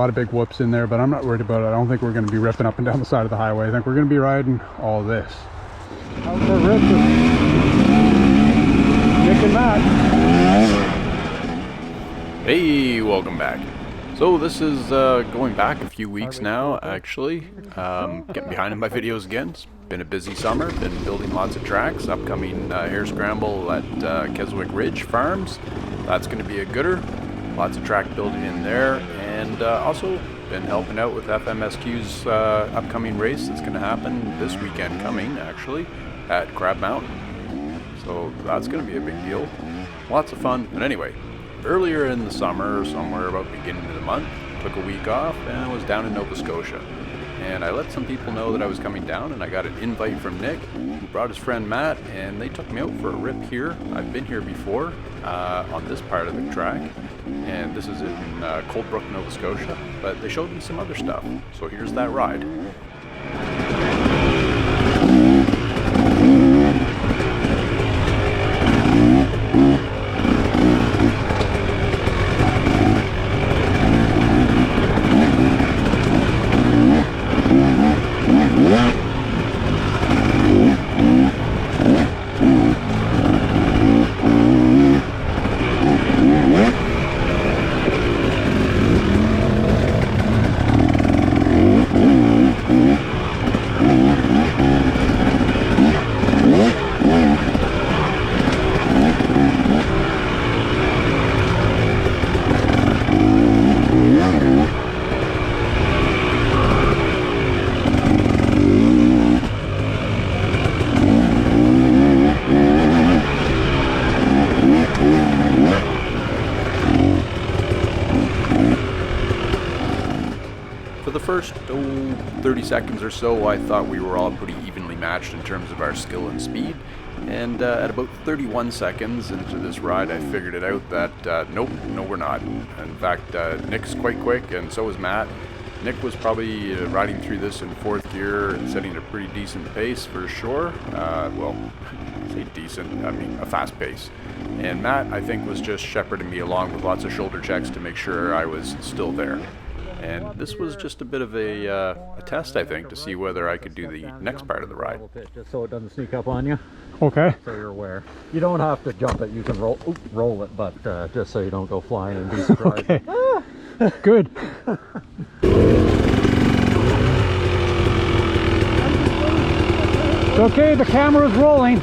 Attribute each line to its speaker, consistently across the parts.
Speaker 1: lot of big whoops in there, but I'm not worried about it. I don't think we're going to be ripping up and down the side of the highway. I think we're going to be riding all this. How's the rip with Nick and Matt?
Speaker 2: Hey, welcome back. So this is going back a few weeks now, actually. Getting behind in my videos again. It's been a busy summer. Been building lots of tracks. Upcoming hare scramble at Keswick Ridge Farms. That's going to be a gooder. Lots of track building in there. And also been helping out with FMSQ's upcoming race that's going to happen this weekend coming, actually, at Crab Mountain. So that's going to be a big deal. Lots of fun. But anyway, earlier in the summer, somewhere about beginning of the month, took a week off and I was down in Nova Scotia. And I let some people know that I was coming down, and I got an invite from Nick, who brought his friend Matt, and they took me out for a rip here. I've been here before on this part of the track, and this is in Coldbrook, Nova Scotia, but they showed me some other stuff. So here's that ride. For the first 30 seconds or so, I thought we were all pretty evenly matched in terms of our skill and speed. And at about 31 seconds into this ride, I figured it out that nope, no we're not. In fact, Nick's quite quick, and so is Matt. Nick was probably riding through this in 4th gear and setting a pretty decent pace for sure. Well, I say decent, I mean a fast pace. And Matt, I think, was just shepherding me along with lots of shoulder checks to make sure I was still there. And this was just a bit of a test, I think, to see whether I could do the next part of the ride.
Speaker 3: Just so it doesn't sneak up on you.
Speaker 1: Okay.
Speaker 3: So you're aware. You don't have to jump it. You can roll it, but just so you don't go flying and be surprised.
Speaker 1: Okay. Good. It's okay, the camera's rolling.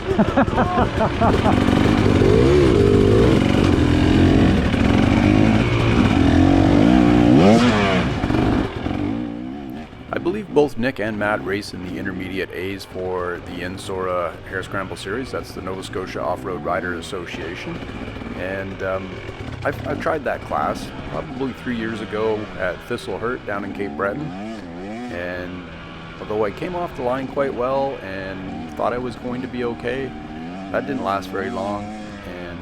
Speaker 2: I believe both Nick and Matt race in the intermediate A's for the Ensora Hare Scramble Series. That's the Nova Scotia Off-Road Riders Association. And I've tried that class probably 3 years ago at Thistlehurt down in Cape Breton. And although I came off the line quite well and thought I was going to be okay, that didn't last very long. And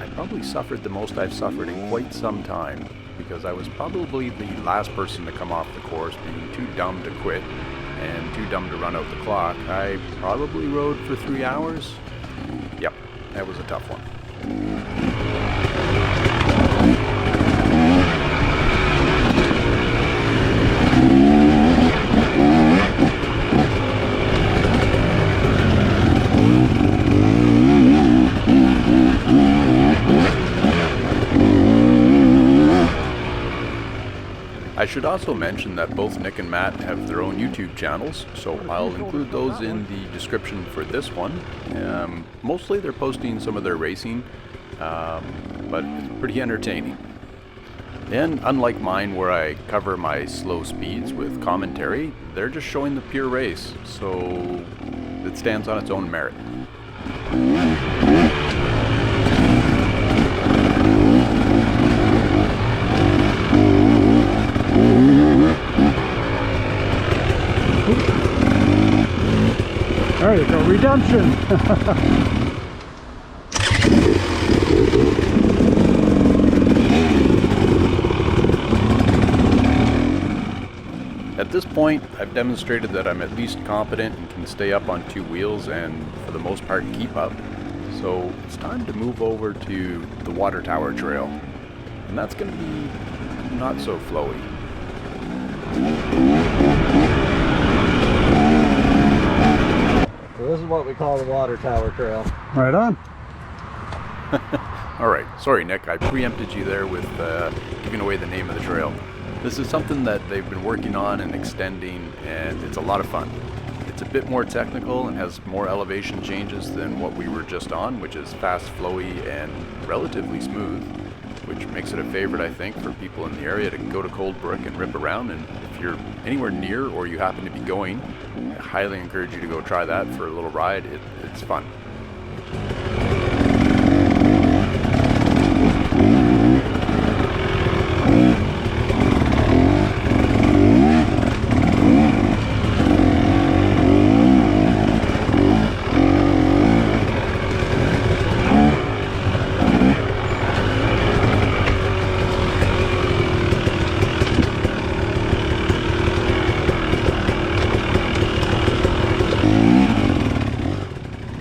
Speaker 2: I probably suffered the most I've suffered in quite some time, because I was probably the last person to come off the course, being too dumb to quit and too dumb to run out the clock. I probably rode for 3 hours. Yep, that was a tough one. I should also mention that both Nick and Matt have their own YouTube channels, so I'll include those in the description for this one. Mostly they're posting some of their racing, but it's pretty entertaining. And unlike mine, where I cover my slow speeds with commentary, they're just showing the pure race, so it stands on its own merit.
Speaker 1: There you go, redemption.
Speaker 2: At this point, I've demonstrated that I'm at least competent and can stay up on 2 wheels and, for the most part, keep up. So it's time to move over to the Water Tower Trail. And that's going to be not so flowy.
Speaker 3: this is what we call the water tower trail.
Speaker 1: Right on.
Speaker 2: Alright, sorry Nick, I preempted you there with giving away the name of the trail. This is something that they've been working on and extending, and it's a lot of fun. It's a bit more technical and has more elevation changes than what we were just on, which is fast, flowy, and relatively smooth, which makes it a favorite, I think, for people in the area to go to Coldbrook and rip around. And if you're anywhere near or you happen to be going, I highly encourage you to go try that for a little ride. It's fun.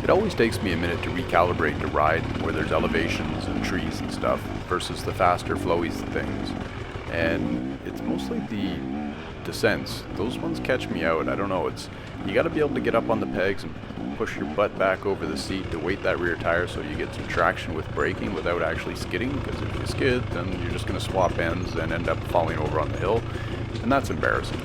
Speaker 2: It always takes me a minute to recalibrate to ride where there's elevations and trees and stuff versus the faster flowy things. And it's mostly the descents. Those ones catch me out. I don't know, you got to be able to get up on the pegs and push your butt back over the seat to weight that rear tire so you get some traction with braking without actually skidding, because if you skid then you're just going to swap ends and end up falling over on the hill, and that's embarrassing.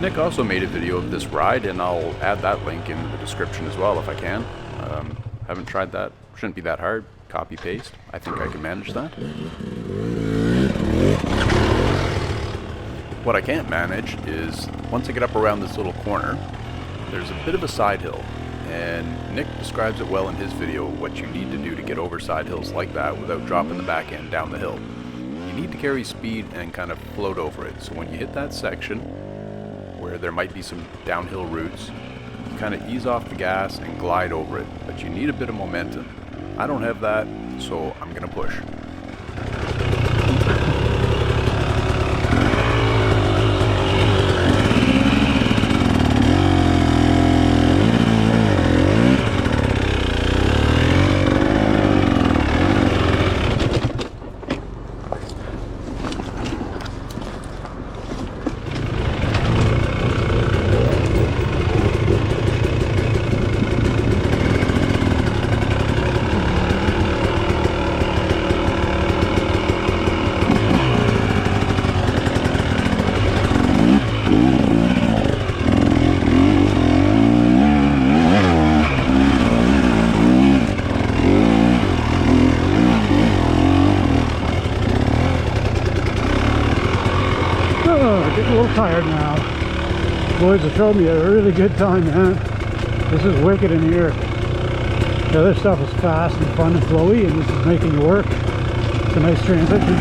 Speaker 2: Nick also made a video of this ride, and I'll add that link in the description as well if I can. Haven't tried that. Shouldn't be that hard. Copy paste. I think I can manage that. What I can't manage is once I get up around this little corner, there's a bit of a side hill, and Nick describes it well in his video what you need to do to get over side hills like that without dropping the back end down the hill. You need to carry speed and kind of float over it, so when you hit that section where there might be some downhill routes, you kind of ease off the gas and glide over it, but you need a bit of momentum. I don't have that, so I'm gonna push.
Speaker 1: Getting a little tired now. Boys have showed me a really good time, man. This is wicked in here. The other stuff is fast and fun and flowy, and this is making it work. It's a nice transition.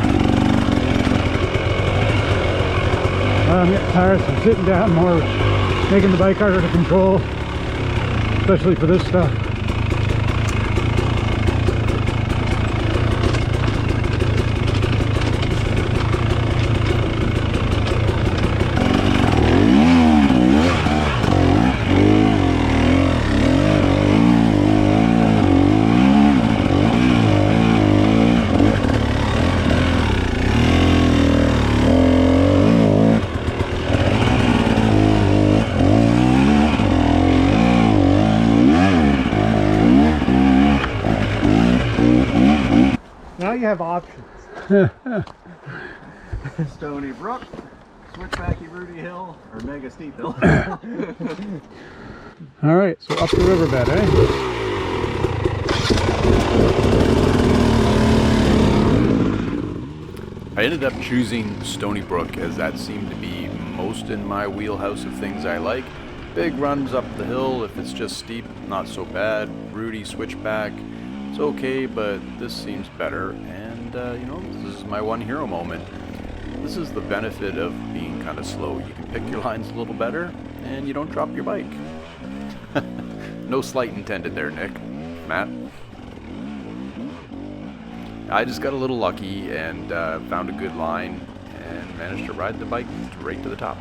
Speaker 1: I'm getting tired, so I'm sitting down more, making the bike harder to control, especially for this stuff. you have options.
Speaker 3: Stony Brook, Switchbacky Rudy Hill, or Mega Steep Hill.
Speaker 1: All right, so up the riverbed, eh?
Speaker 2: I ended up choosing Stony Brook as that seemed to be most in my wheelhouse of things I like. Big runs up the hill, if it's just steep, not so bad. Rudy switchback, it's okay, but this seems better. And you know, this is my one hero moment. This is the benefit of being kind of slow. You can pick your lines a little better, and you don't drop your bike. No slight intended there, Nick. Matt? I just got a little lucky and found a good line and managed to ride the bike right to the top.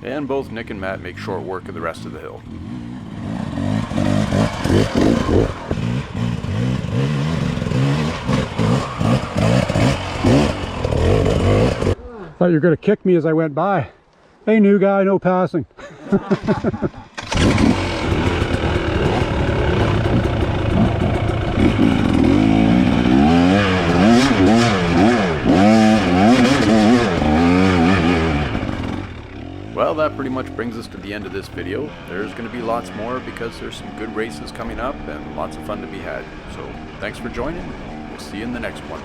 Speaker 2: And both Nick and Matt make short work of the rest of the hill.
Speaker 1: Thought you were going to kick me as I went by. Hey, new guy, no passing.
Speaker 2: Well, that pretty much brings us to the end of this video. There's going to be lots more because there's some good races coming up and lots of fun to be had. So thanks for joining. We'll see you in the next one.